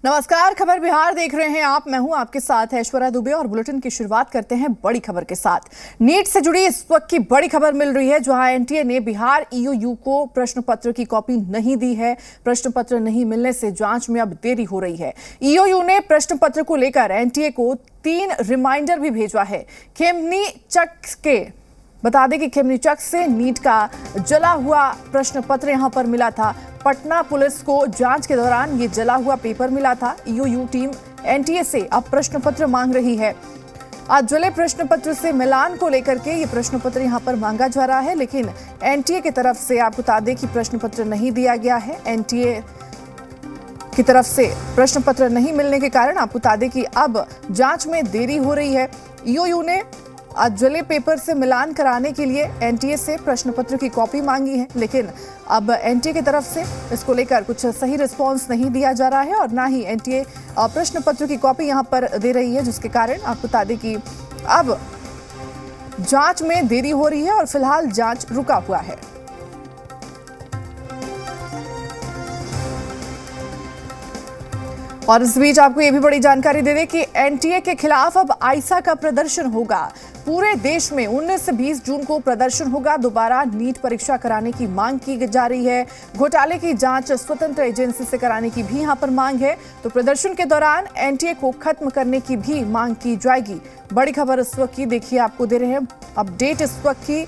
नमस्कार, खबर बिहार देख रहे हैं आप। मैं हूं आपके साथ ऐश्वर्या दुबे और बुलेटिन की शुरुआत करते हैं बड़ी खबर के साथ। नीट से जुड़ी इस वक्त की बड़ी खबर मिल रही है, जहां एनटीए ने बिहार ईओयू को प्रश्न पत्र की कॉपी नहीं दी है। प्रश्न पत्र नहीं मिलने से जांच में अब देरी हो रही है। ईओयू ने प्रश्न पत्र को लेकर एनटीए को 3 रिमाइंडर भी भेजा है। खेमनी चक के बता दें कि खेमनी चक से नीट का जला हुआ प्रश्न पत्र यहां पर मिला था। पटना पुलिस को जांच के दौरान ये जला हुआ पेपर मिला था। ईओयू टीम एनटीए से अब प्रश्न पत्र मांग रही है। आज जले प्रश्न पत्र से मिलान को लेकर के ये प्रश्न पत्र यहां पर मांगा जा रहा है, लेकिन एनटीए की तरफ से आपको बता दें कि प्रश्न पत्र नहीं दिया गया है। एनटीए की तरफ से प्रश्न पत्र नहीं मिलने के कारण आपको बता दें कि अब जांच में देरी हो रही है। ईओयू ने आज जले पेपर से मिलान कराने के लिए एनटीए से प्रश्न पत्र की कॉपी मांगी है, लेकिन अब एनटीए की तरफ से इसको लेकर कुछ सही रिस्पांस नहीं दिया जा रहा है और ना ही एनटीए प्रश्न पत्र की कॉपी यहां पर दे रही है, जिसके कारण आपको बता दें कि अब जांच में देरी हो रही है और फिलहाल जांच रुका हुआ है। और इस बीच आपको यह भी बड़ी जानकारी दे दें कि एनटीए के खिलाफ अब आईसा का प्रदर्शन होगा। पूरे देश में 19 से 20 जून को प्रदर्शन होगा। दोबारा नीट परीक्षा कराने की मांग की जा रही है। घोटाले की जांच स्वतंत्र एजेंसी से कराने की भी यहां पर मांग है। तो प्रदर्शन के दौरान एनटीए को खत्म करने की भी मांग की जाएगी। बड़ी खबर इस वक्त की, देखिए आपको दे रहे हैं अपडेट इस वक्त की।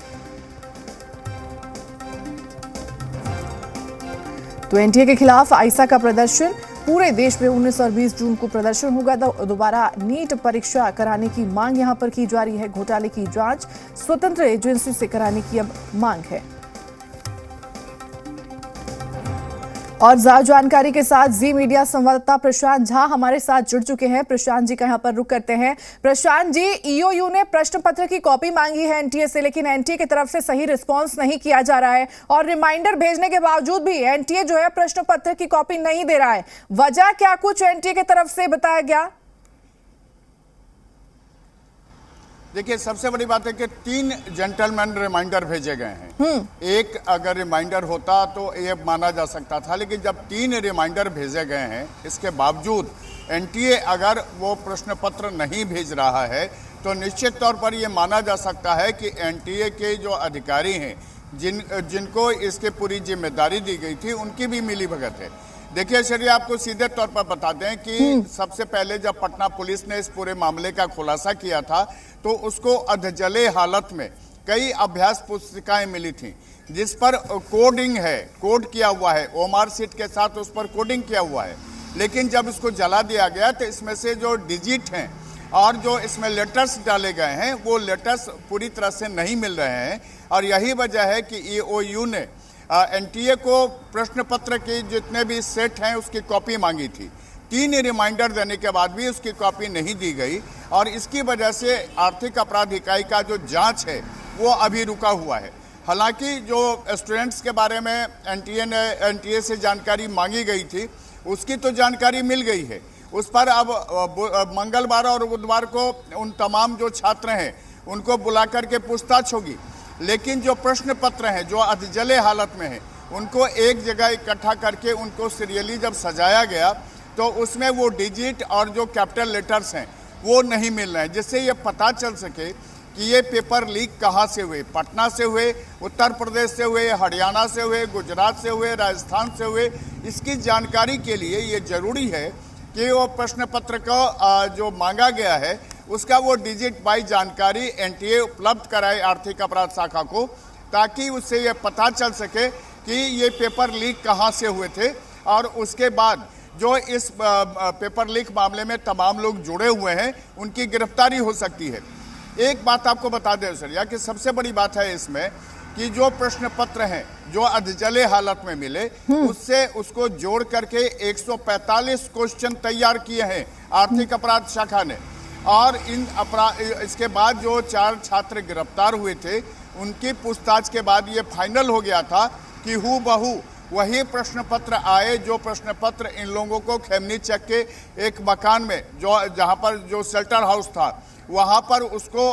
तो एनटीए के खिलाफ आईसा का प्रदर्शन पूरे देश में 19 और 20 जून को प्रदर्शन होगा। दोबारा नीट परीक्षा कराने की मांग यहां पर की जा रही है। घोटाले की जांच स्वतंत्र एजेंसी से कराने की अब मांग है। और ज्यादा जानकारी के साथ जी मीडिया संवाददाता प्रशांत झा हमारे साथ जुड़ चुके हैं। प्रशांत जी का यहां पर रुख करते हैं। प्रशांत जी, ईओयू ने प्रश्न पत्र की कॉपी मांगी है एनटीए से, लेकिन एनटीए की तरफ से सही रिस्पांस नहीं किया जा रहा है और रिमाइंडर भेजने के बावजूद भी एनटीए जो है प्रश्न पत्र की कॉपी नहीं दे रहा है। वजह क्या कुछ एनटीए की तरफ से बताया गया? देखिए, सबसे बड़ी बात है कि 3 जेंटलमैन रिमाइंडर भेजे गए हैं। एक अगर रिमाइंडर होता तो ये माना जा सकता था, लेकिन जब 3 रिमाइंडर भेजे गए हैं, इसके बावजूद एनटीए अगर वो प्रश्न पत्र नहीं भेज रहा है तो निश्चित तौर पर ये माना जा सकता है कि एनटीए के जो अधिकारी हैं, जिनको इसके पूरी जिम्मेदारी दी गई थी, उनकी भी मिलीभगत है। देखिए शरीर, आपको सीधे तौर पर बता दें कि सबसे पहले जब पटना पुलिस ने इस पूरे मामले का खुलासा किया था तो उसको अधजले हालत में कई अभ्यास पुस्तिकाएं मिली थी, जिस पर कोडिंग है, कोड किया हुआ है, ओमार सीट के साथ उस पर कोडिंग किया हुआ है। लेकिन जब इसको जला दिया गया तो इसमें से जो डिजिट हैं और जो इसमें लेटर्स डाले गए हैं, वो लेटर्स पूरी तरह से नहीं मिल रहे हैं। और यही वजह है कि ईओयू ने एनटीए को प्रश्न पत्र के जितने भी सेट हैं उसकी कॉपी मांगी थी। 3 रिमाइंडर देने के बाद भी उसकी कॉपी नहीं दी गई और इसकी वजह से आर्थिक अपराध इकाई का जो जांच है वो अभी रुका हुआ है। हालांकि जो स्टूडेंट्स के बारे में एनटीए से जानकारी मांगी गई थी, उसकी तो जानकारी मिल गई है। उस पर अब मंगलवार और बुधवार को उन तमाम जो छात्र हैं उनको बुला करके पूछताछ होगी। लेकिन जो प्रश्न पत्र हैं जो अधजले हालत में हैं, उनको एक जगह इकट्ठा करके उनको सीरियली जब सजाया गया तो उसमें वो डिजिट और जो कैपिटल लेटर्स हैं वो नहीं मिल रहे हैं, जिससे ये पता चल सके कि ये पेपर लीक कहाँ से हुए। पटना से हुए, उत्तर प्रदेश से हुए, हरियाणा से हुए, गुजरात से हुए, राजस्थान से हुए। इसकी जानकारी के लिए ये ज़रूरी है कि वो प्रश्न पत्र का जो मांगा गया है उसका वो डिजिट बाई जानकारी एनटीए उपलब्ध कराए आर्थिक अपराध शाखा को, ताकि उससे ये पता चल सके कि ये पेपर लीक कहाँ से हुए थे और उसके बाद जो इस पेपर लीक मामले में तमाम लोग जुड़े हुए हैं उनकी गिरफ्तारी हो सकती है। एक बात आपको बता दें सरिया कि सबसे बड़ी बात है इसमें कि जो प्रश्न पत्र हैं जो अधजले हालत में मिले, उससे उसको जोड़ करके 145 क्वेश्चन तैयार किए हैं आर्थिक अपराध शाखा ने। और इसके बाद जो 4 छात्र गिरफ्तार हुए थे, उनकी पूछताछ के बाद ये फाइनल हो गया था कि हूबहू वही प्रश्न पत्र आए जो प्रश्न पत्र इन लोगों को खेमनी चक के एक मकान में जहां पर जो शेल्टर हाउस था वहां पर उसको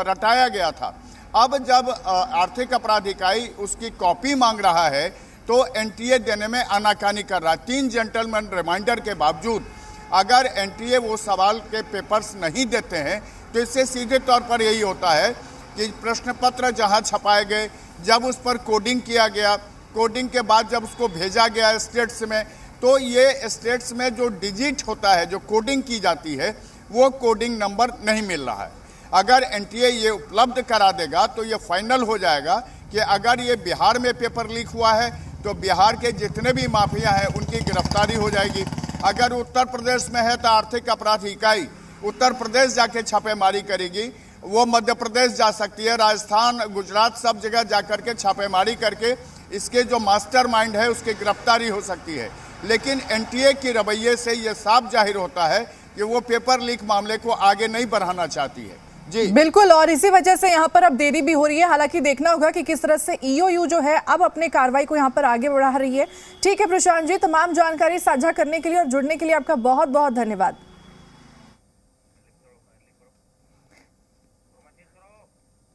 रटाया गया था। अब जब आर्थिक अपराध इकाई उसकी कॉपी मांग रहा है तो एनटीए देने में आनाकानी कर रहा है। 3 जेंटलमैन रिमाइंडर के बावजूद अगर एनटीए वो सवाल के पेपर्स नहीं देते हैं तो इससे सीधे तौर पर यही होता है कि प्रश्न पत्र जहां छपाए गए, जब उस पर कोडिंग किया गया, कोडिंग के बाद जब उसको भेजा गया स्टेट्स में, तो ये स्टेट्स में जो डिजिट होता है, जो कोडिंग की जाती है, वो कोडिंग नंबर नहीं मिल रहा है। अगर एनटीए ये उपलब्ध करा देगा तो ये फाइनल हो जाएगा कि अगर ये बिहार में पेपर लीक हुआ है तो बिहार के जितने भी माफिया हैं उनकी गिरफ्तारी हो जाएगी। अगर उत्तर प्रदेश में है तो आर्थिक अपराध इकाई उत्तर प्रदेश जाके छापेमारी करेगी, वो मध्य प्रदेश जा सकती है, राजस्थान, गुजरात, सब जगह जाकर के छापेमारी करके इसके जो मास्टरमाइंड है उसकी गिरफ्तारी हो सकती है। लेकिन एनटीए के रवैये से ये साफ जाहिर होता है कि वो पेपर लीक मामले को आगे नहीं बढ़ाना चाहती है। जी बिल्कुल, और इसी वजह से यहाँ पर अब देरी भी हो रही है। हालांकि देखना होगा कि किस तरह से ईओयू जो है अब अपने कार्रवाई को यहाँ पर आगे बढ़ा रही है। ठीक है प्रशांत जी, तमाम जानकारी साझा करने के लिए और जुड़ने के लिए आपका बहुत बहुत धन्यवाद।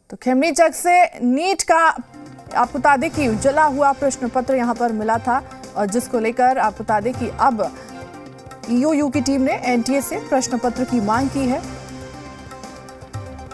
तो खेमनीचक से नीट का आपको बता दें कि जला हुआ प्रश्न पत्र यहाँ पर मिला था और जिसको लेकर आपको बता दें कि अब ईओयू की टीम ने एनटीए से प्रश्न पत्र की मांग की है।